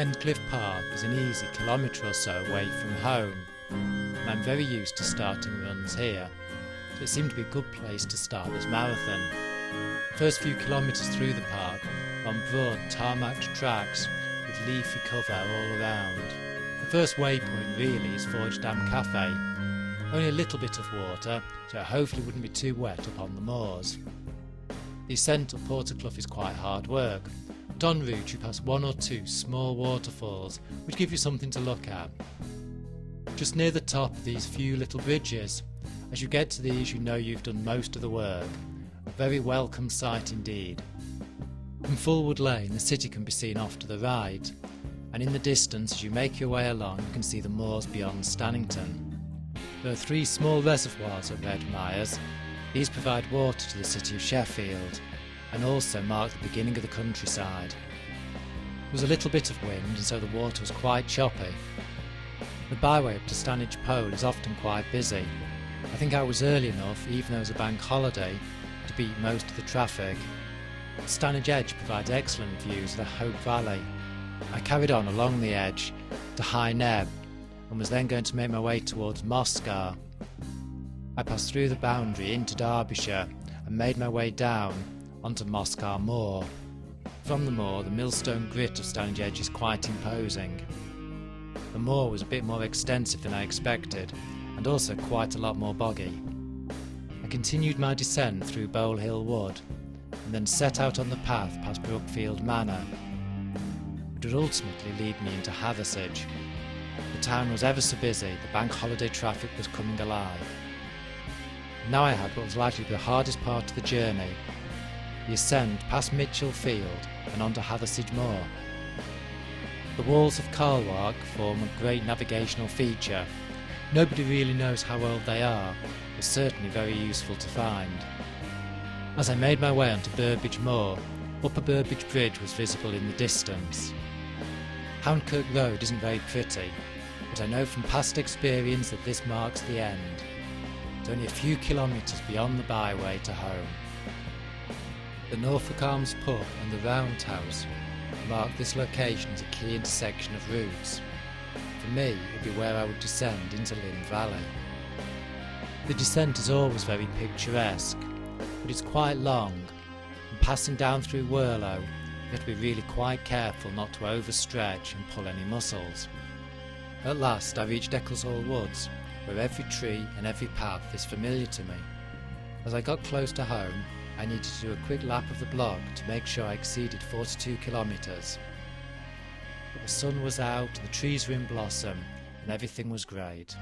Endcliffe Park is an easy kilometre or so away from home, and I'm very used to starting runs here, so it seemed to be a good place to start this marathon. The first few kilometres through the park are on broad tarmacked tracks with leafy cover all around. The first waypoint really is Forge Dam Cafe. Only a little bit of water, so it hopefully wouldn't be too wet up on the moors. The ascent up Porterclough is quite hard work, but en route you pass one or two small waterfalls which give you something to look at. Just near the top are these few little bridges. As you get to these you know you've done most of the work. A very welcome sight indeed. From Fulwood Lane the city can be seen off to the right, and in the distance as you make your way along you can see the moors beyond Stannington. There are 3 small reservoirs at Red Myers. These provide water to the city of Sheffield and also mark the beginning of the countryside. There was a little bit of wind and so the water was quite choppy. The byway up to Stanage Pole is often quite busy. I think I was early enough, even though it was a bank holiday, to beat most of the traffic. Stanage Edge provides excellent views of the Hope Valley. I carried on along the edge to High Neb and was then going to make my way towards Moscar. I passed through the boundary into Derbyshire and made my way down onto Moscar Moor. From the moor, the millstone grit of Stanage Edge is quite imposing. The moor was a bit more extensive than I expected, and also quite a lot more boggy. I continued my descent through Bole Hill Wood, and then set out on the path past Brookfield Manor, which would ultimately lead me into Hathersage. The town was ever so busy, the bank holiday traffic was coming alive. Now I had what was likely to be the hardest part of the journey, the ascent past Mitchell Field and onto Hathersage Moor. The walls of Carlwark form a great navigational feature. Nobody really knows how old they are, but certainly very useful to find. As I made my way onto Burbage Moor, Upper Burbage Bridge was visible in the distance. Houndkirk Road isn't very pretty, but I know from past experience that this marks the end. It's only a few kilometres beyond the byway to home. The Norfolk Arms pub and the Roundhouse mark this location as a key intersection of routes. For me, it would be where I would descend into Lynn Valley. The descent is always very picturesque, but it's quite long, and passing down through Worlow, you have to be really quite careful not to overstretch and pull any muscles. At last I reached Eccleshall Woods, where every tree and every path is familiar to me. As I got close to home, I needed to do a quick lap of the block to make sure I exceeded 42 kilometres. But the sun was out, the trees were in blossom, and everything was great.